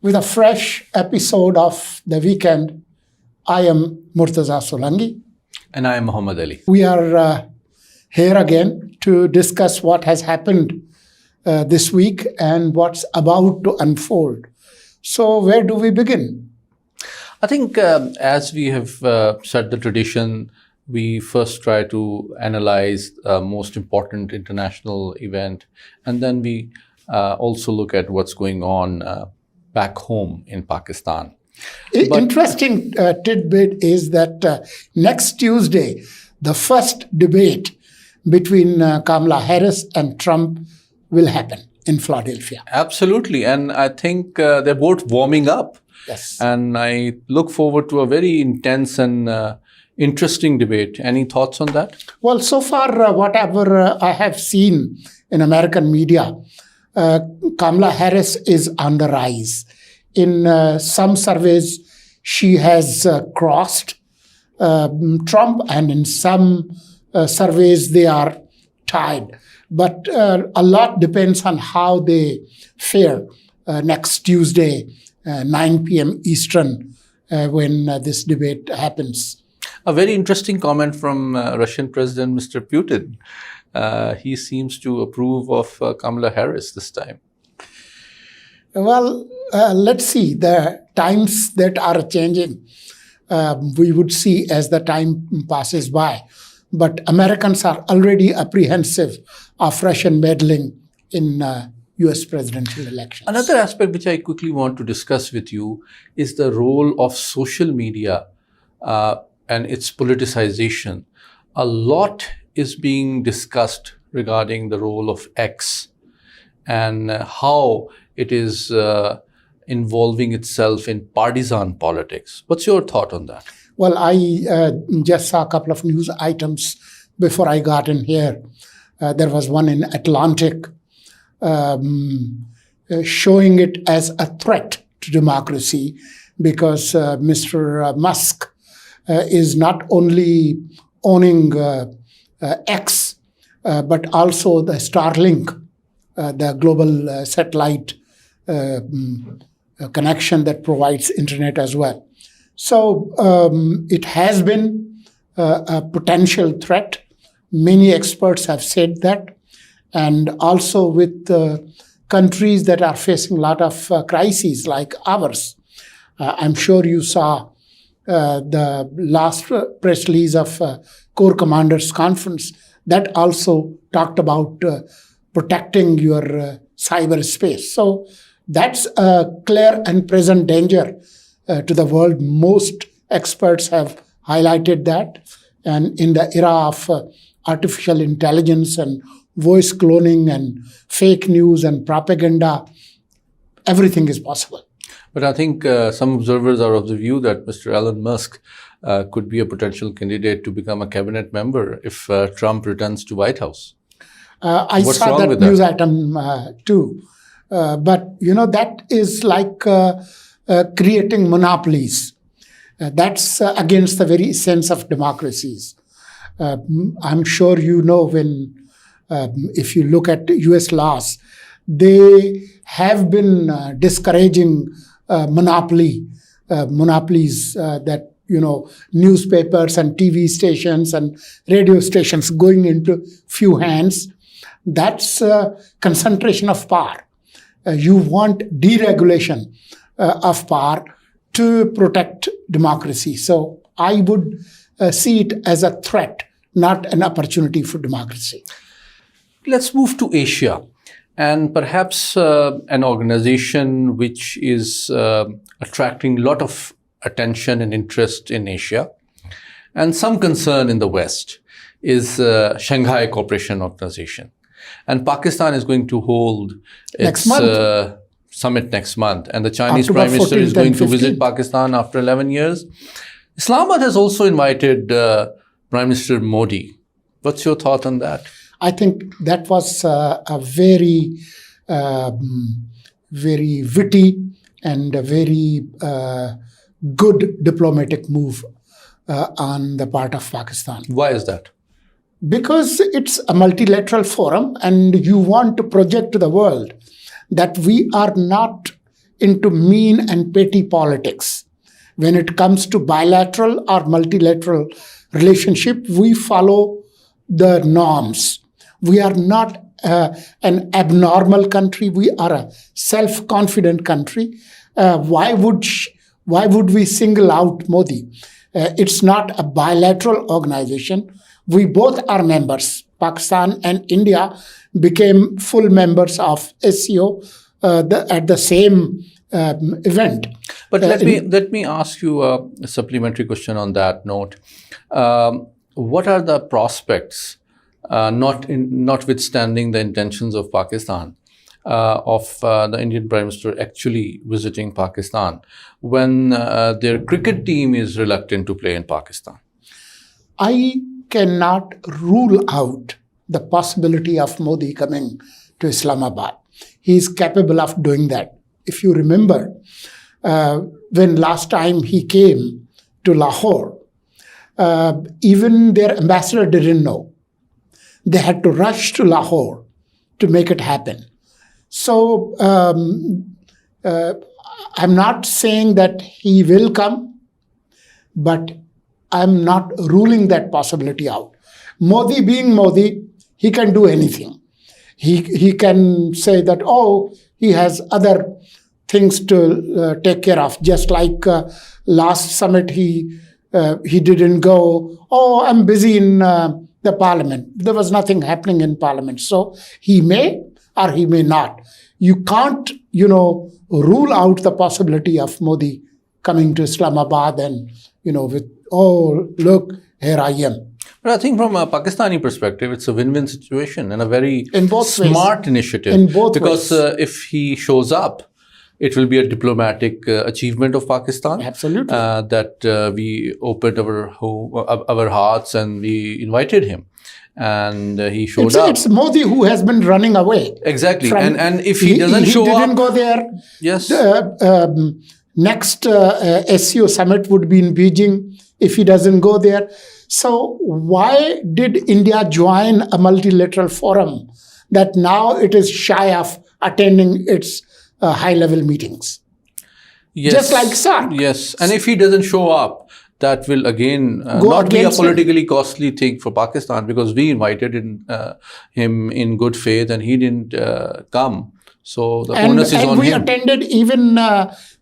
with a fresh episode of The Weekend. I am Murtaza Solangi. And I am Muhammad Ali. We are here again to discuss what has happened this week and what's about to unfold. So where do we begin? I think as we have set the tradition, we first try to analyze most important international event, and then we also look at what's going on back home in Pakistan. Interesting tidbit is that next Tuesday, the first debate between Kamala Harris and Trump will happen in Philadelphia. Absolutely. And I think they're both warming up. Yes. And I look forward to a very intense and interesting debate. Any thoughts on that? Well, so far, whatever I have seen in American media, Kamala Harris is on the rise. In some surveys, she has crossed Trump, and in some surveys, they are tied. But a lot depends on how they fare next Tuesday, 9 p.m. Eastern, when this debate happens. A very interesting comment from Russian President Mr. Putin. He seems to approve of Kamala Harris this time. Well, let's see. The times that are changing, we would see as the time passes by. But Americans are already apprehensive of Russian meddling in U.S. presidential elections. Another aspect which I quickly want to discuss with you is the role of social media and its politicization. A lot is being discussed regarding the role of X and how it is involving itself in partisan politics. What's your thought on that? Well, I just saw a couple of news items before I got in here. There was one in Atlantic showing it as a threat to democracy because Mr. Musk is not only owning X, but also the Starlink, the global satellite connection that provides internet as well. So it has been a potential threat. Many experts have said that. And also with countries that are facing a lot of crises like ours. I'm sure you saw the last press release of Corps Commanders Conference that also talked about protecting your cyberspace. So that's a clear and present danger to the world. Most experts have highlighted that. And in the era of artificial intelligence and voice cloning and fake news and propaganda, everything is possible. But I think some observers are of the view that Mr. Elon Musk could be a potential candidate to become a cabinet member if Trump returns to White House. I saw that news item too. But, that is like creating monopolies. That's against the very essence of democracies. I'm sure you know when, if you look at US laws, they have been discouraging monopolies that, newspapers and TV stations and radio stations going into few hands. That's concentration of power. You want deregulation of power to protect democracy. So I would see it as a threat, not an opportunity for democracy. Let's move to Asia, and perhaps an organization which is attracting a lot of attention and interest in Asia, and some concern in the West, is Shanghai Cooperation Organization. And Pakistan is going to hold its summit next month, and the Chinese Prime Minister is going to visit Pakistan after 11 years. Islamabad has also invited Prime Minister Modi. What's your thought on that? I think that was a very, very witty and a very good diplomatic move on the part of Pakistan. Why is that? Because it's a multilateral forum and you want to project to the world that we are not into mean and petty politics. When it comes to bilateral or multilateral relationship, we follow the norms. We are not an abnormal country. We are a self-confident country. Why would we single out Modi? It's not a bilateral organization. We both are members. Pakistan and India became full members of SCO at the same event. But let me ask you a supplementary question on that note. What are the prospects, notwithstanding the intentions of Pakistan, of the Indian Prime Minister actually visiting Pakistan when their cricket team is reluctant to play in Pakistan? I cannot rule out the possibility of Modi coming to Islamabad. He is capable of doing that. If you remember, when last time he came to Lahore, even their ambassador didn't know. They had to rush to Lahore to make it happen. So I'm not saying that he will come, but I'm not ruling that possibility out. Modi being Modi, he can do anything. He can say that, oh, he has other things to take care of. Just like last summit, he didn't go, oh, I'm busy in the parliament. There was nothing happening in parliament. So he may or he may not. You can't, rule out the possibility of Modi coming to Islamabad and, with, oh, look, here I am. But I think from a Pakistani perspective, it's a win-win situation and a very smart initiative. In both because ways. If he shows up, it will be a diplomatic achievement of Pakistan. Absolutely. That we opened our hearts and we invited him. And he showed up. It's Modi who has been running away. Exactly. And if he doesn't show up... He didn't go there. Yes. Next SCO summit would be in Beijing if he doesn't go there. So why did India join a multilateral forum that now it is shy of attending its high-level meetings? Yes. Just like SARC. Yes. And if he doesn't show up, that will again not be a politically costly thing for Pakistan, because we invited him in good faith and he didn't come. So the onus is on him. And we attended even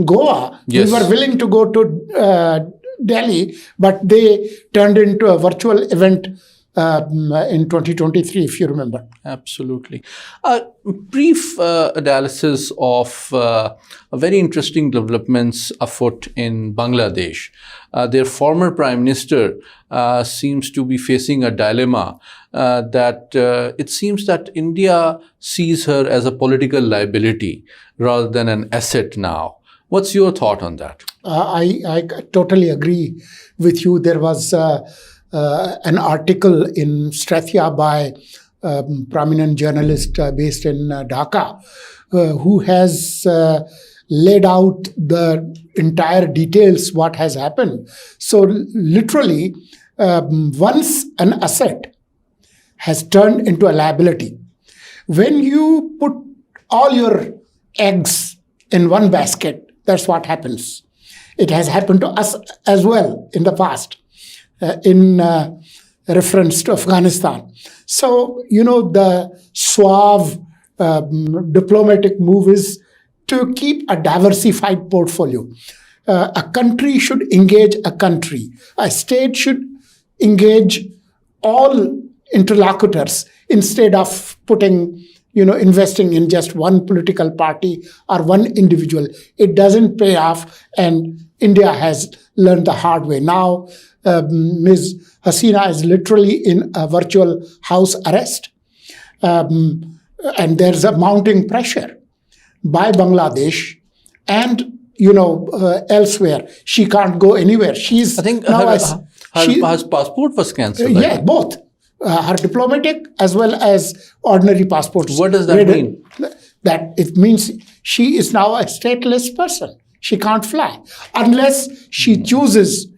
Goa. Yes. We were willing to go to Delhi, but they turned into a virtual event in 2023, if you remember. Absolutely. Brief analysis of very interesting developments afoot in Bangladesh. Their former Prime Minister seems to be facing a dilemma that it seems that India sees her as a political liability rather than an asset now. What's your thought on that? I totally agree with you. There was an article in Strathia by a prominent journalist based in Dhaka who has laid out the entire details what has happened. So literally, once an asset has turned into a liability, when you put all your eggs in one basket, that's what happens. It has happened to us as well in the past, in reference to Afghanistan. So, the suave diplomatic move is to keep a diversified portfolio. A country should engage a country. A state should engage all interlocutors instead of putting investing in just one political party or one individual. It doesn't pay off, and India has learned the hard way. Now, Ms. Hasina is literally in a virtual house arrest, and there's a mounting pressure by Bangladesh and elsewhere. She can't go anywhere. She's I think now her passport was cancelled. Yeah, both. Her diplomatic as well as ordinary passports. What does that mean? That it means she is now a stateless person. She can't fly unless she chooses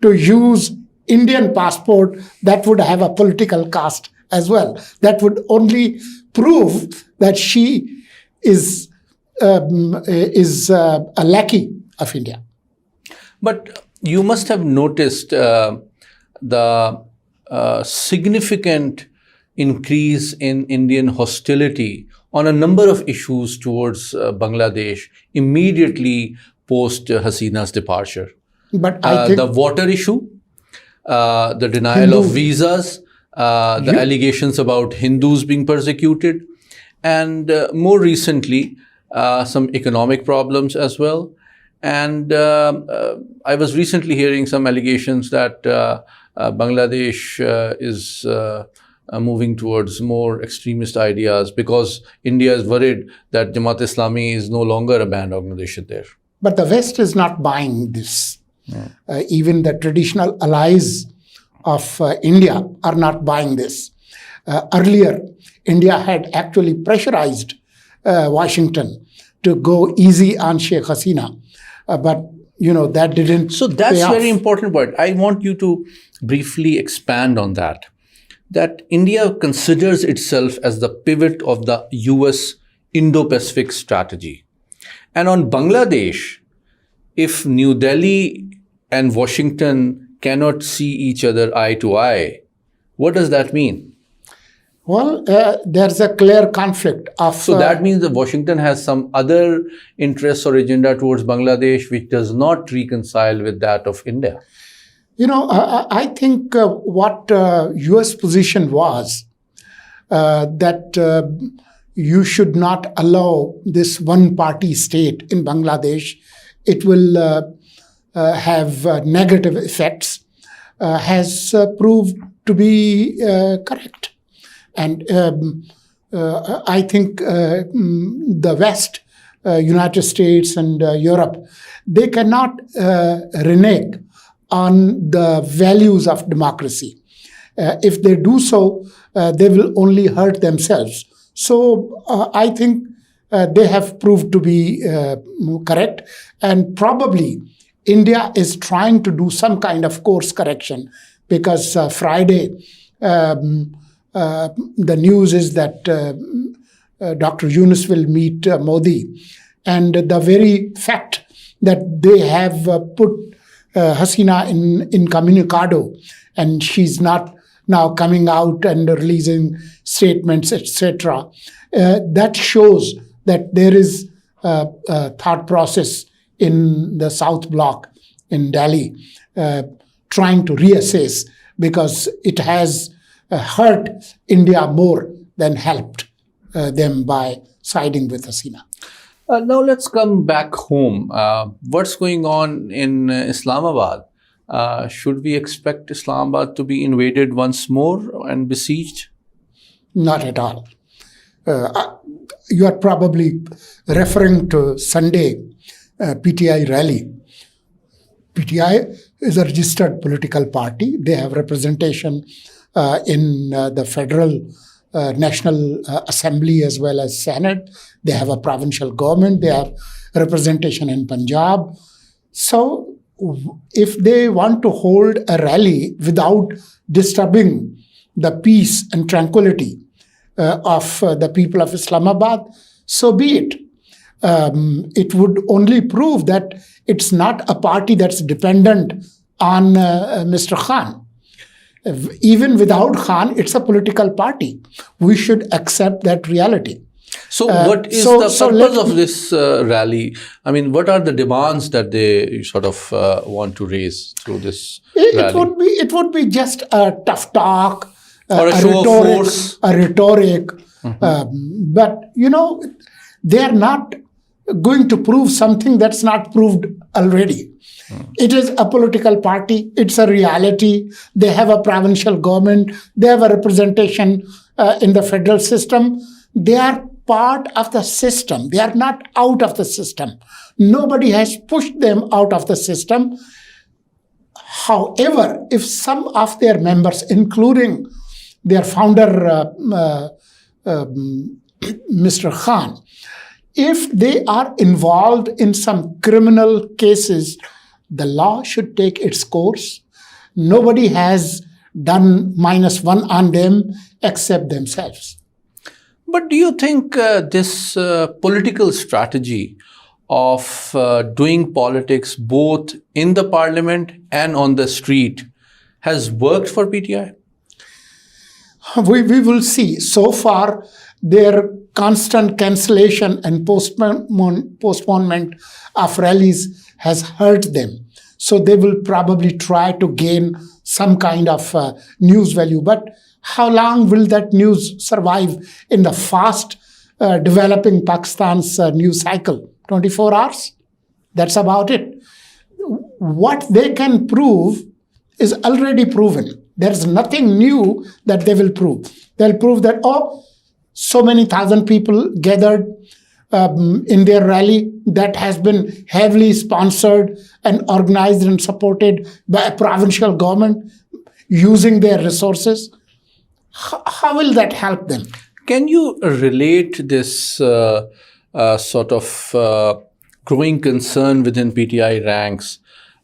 to use Indian passport that would have a political caste as well. That would only prove that she is is a lackey of India. But you must have noticed the significant increase in Indian hostility on a number of issues towards Bangladesh immediately post Hasina's departure. But I think The water issue, the denial of visas, the allegations about Hindus being persecuted, and more recently, some economic problems as well. And I was recently hearing some allegations that Bangladesh is moving towards more extremist ideas because India is worried that Jamaat Islami is no longer a banned organization there. But the West is not buying this. Even the traditional allies of India are not buying this. Earlier, India had actually pressurized Washington to go easy on Sheikh Hasina. But, that didn't So that's pay off. very important point. I want you to briefly expand on that. That India considers itself as the pivot of the US Indo-Pacific strategy. And on Bangladesh, if New Delhi and Washington cannot see each other eye to eye, what does that mean? Well, there's a clear conflict of... So that means that Washington has some other interests or agenda towards Bangladesh which does not reconcile with that of India. I think what US position was that you should not allow this one-party state in Bangladesh. It will have negative effects, has proved to be correct. And I think the West, United States and Europe, they cannot renege on the values of democracy. If they do so, they will only hurt themselves. So I think they have proved to be correct. And probably India is trying to do some kind of course correction because Friday, the news is that Dr. Yunus will meet Modi. And the very fact that they have put Hasina incommunicado, and she's not now coming out and releasing statements, etc. That shows that there is a thought process in the South Bloc in Delhi trying to reassess because it has hurt India more than helped them by siding with Hasina. Now let's come back home. What's going on in Islamabad? Should we expect Islamabad to be invaded once more and besieged? Not at all. You are probably referring to Sunday PTI rally. PTI is a registered political party. They have representation in the federal National Assembly as well as Senate. They have a provincial government. They have representation in Punjab. So if they want to hold a rally without disturbing the peace and tranquility of the people of Islamabad, so be it. It would only prove that it's not a party that's dependent on Mr. Khan. Even without Khan, it's a political party. We should accept that reality. So what is the purpose of this rally? I mean, what are the demands that they sort of want to raise through this rally? It would be just a tough talk, or a show of force. A rhetoric. But, they are not going to prove something that's not proved already. It is a political party. It's a reality. They have a provincial government. They have a representation in the federal system. They are part of the system. They are not out of the system. Nobody has pushed them out of the system. However, if some of their members, including their founder, Mr. Khan, if they are involved in some criminal cases, the law should take its course. Nobody has done -1 on them except themselves. But do you think this political strategy of doing politics both in the parliament and on the street has worked for PTI? We will see. So far, their constant cancellation and postponement of rallies has hurt them. So they will probably try to gain some kind of news value. But how long will that news survive in the fast developing Pakistan's news cycle? 24 hours? That's about it. What they can prove is already proven. There's nothing new that they will prove. They'll prove that, so many thousand people gathered in their rally that has been heavily sponsored and organized and supported by a provincial government using their resources. How will that help them? Can you relate this sort of growing concern within PTI ranks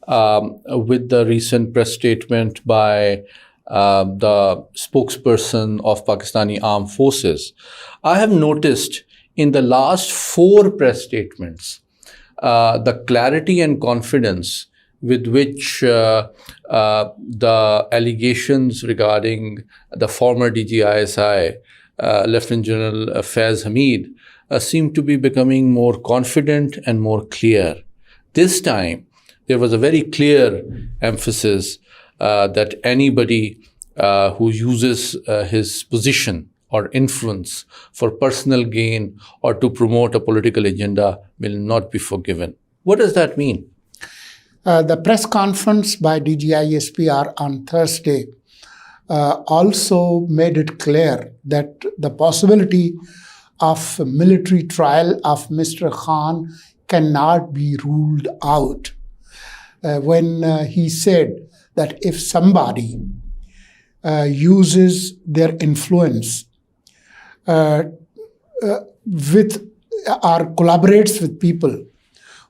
with the recent press statement by the spokesperson of Pakistani Armed Forces? I have noticed in the last 4 press statements the clarity and confidence with which the allegations regarding the former DGISI, Lieutenant General Faiz Hamid, seem to be becoming more confident and more clear. This time, there was a very clear emphasis that anybody who uses his position or influence for personal gain or to promote a political agenda will not be forgiven. What does that mean? The press conference by DGISPR on Thursday also made it clear that the possibility of military trial of Mr. Khan cannot be ruled out. When he said that if somebody uses their influence with or collaborates with people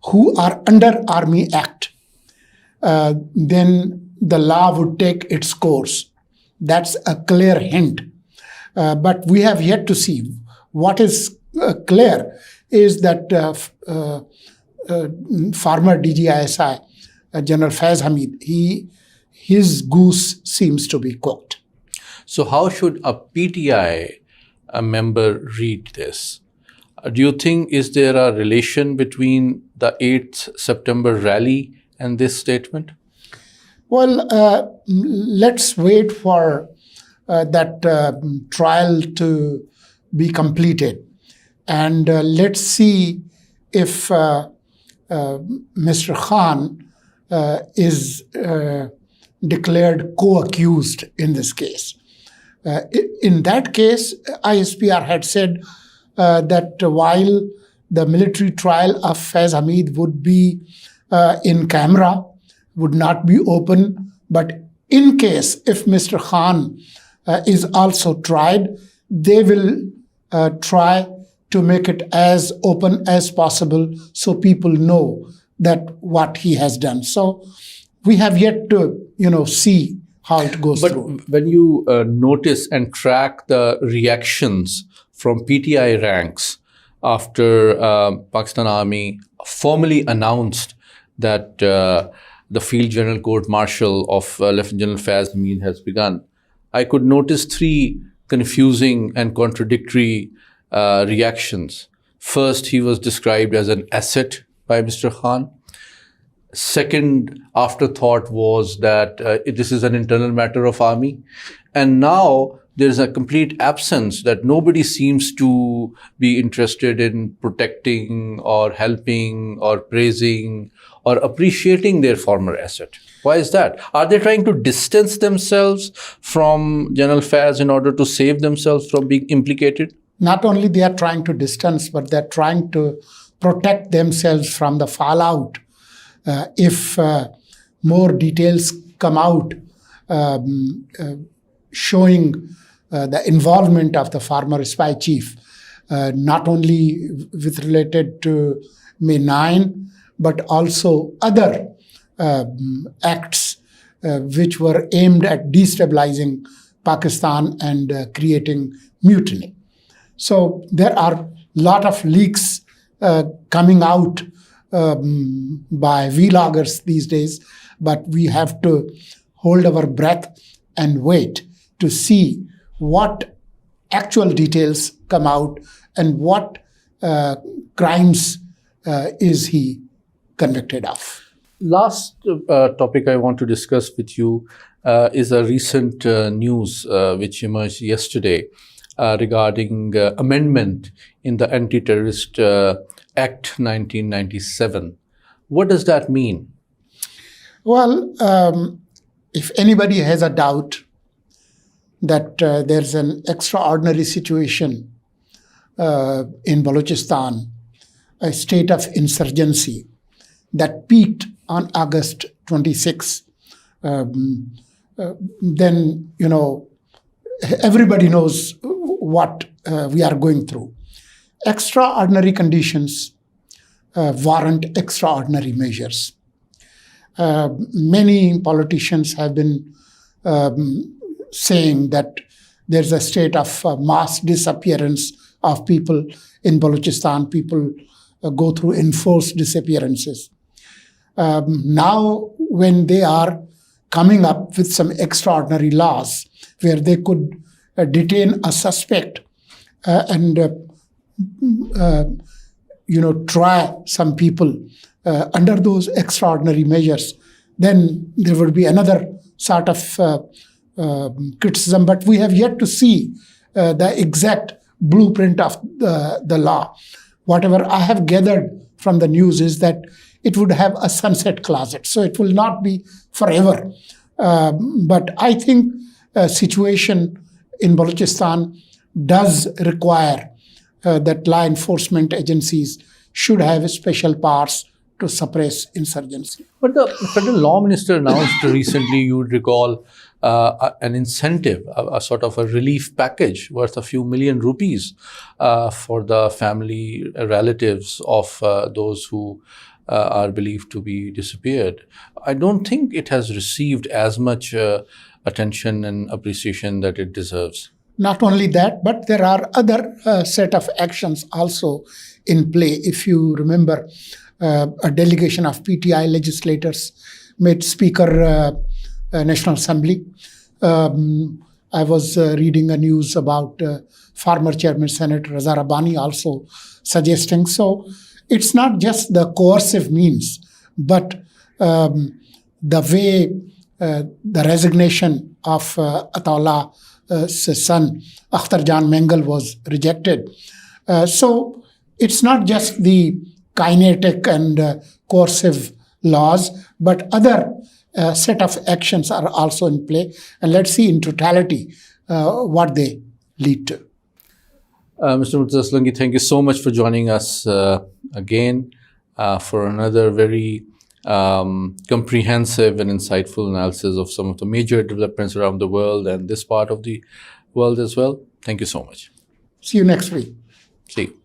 who are under Army Act, then the law would take its course. That's a clear hint. But we have yet to see. What is clear is that former DGISI, General Faiz Hamid, his goose seems to be cooked. So how should a PTI member read this? Do you think, is there a relation between the 8th September rally and this statement? Well, let's wait for that trial to be completed. And let's see if Mr. Khan is declared co-accused in this case. In that case, ISPR had said that while the military trial of Faiz Hamid would be in camera, would not be open, but in case if Mr. Khan is also tried, they will try to make it as open as possible so people know that what he has done. So we have yet to, see how it goes through. But when you notice and track the reactions from PTI ranks after Pakistan Army formally announced that the Field General Court Martial of Lieutenant General Faiz Hamid has begun, I could notice 3 confusing and contradictory reactions. First, he was described as an asset by Mr. Khan. Second afterthought was that this is an internal matter of army. And now there's a complete absence that nobody seems to be interested in protecting or helping or praising or appreciating their former asset. Why is that? Are they trying to distance themselves from General Faiz in order to save themselves from being implicated? Not only they are trying to distance, but they're trying to protect themselves from the fallout. If more details come out showing the involvement of the former spy chief, not only with related to May 9, but also other acts which were aimed at destabilizing Pakistan and creating mutiny. So there are a lot of leaks coming out by vloggers these days, but we have to hold our breath and wait to see what actual details come out and what crimes is he convicted of. Last topic I want to discuss with you is a recent news which emerged yesterday regarding amendment in the Anti-Terrorist Act 1997. What does that mean? Well, if anybody has a doubt that there's an extraordinary situation in Balochistan, a state of insurgency that peaked on August 26, then, everybody knows what we are going through. Extraordinary conditions warrant extraordinary measures. Many politicians have been saying that there's a state of mass disappearance of people in Balochistan. People go through enforced disappearances. Now, when they are coming up with some extraordinary laws where they could detain a suspect and try some people under those extraordinary measures, then there would be another sort of criticism. But we have yet to see the exact blueprint of the law. Whatever I have gathered from the news is that it would have a sunset clause, so it will not be forever. But I think a situation in Balochistan does require that law enforcement agencies should have special powers to suppress insurgency. But the federal law minister announced recently, you would recall, an incentive, a sort of a relief package worth a few million rupees for the family relatives of those who are believed to be disappeared. I don't think it has received as much attention and appreciation that it deserves. Not only that, but there are other set of actions also in play. If you remember, a delegation of PTI legislators met Speaker National Assembly. I was reading a news about former Chairman Senator Raza Rabbani also suggesting. So it's not just the coercive means, but the way the resignation of Ataollah's son, Akhtar Jan Mengal, was rejected. So it's not just the kinetic and coercive laws, but other set of actions are also in play. And let's see in totality what they lead to. Mr. Murtaza Solangi, thank you so much for joining us again for another very comprehensive and insightful analysis of some of the major developments around the world and this part of the world as well. Thank you so much. See you next week. See you.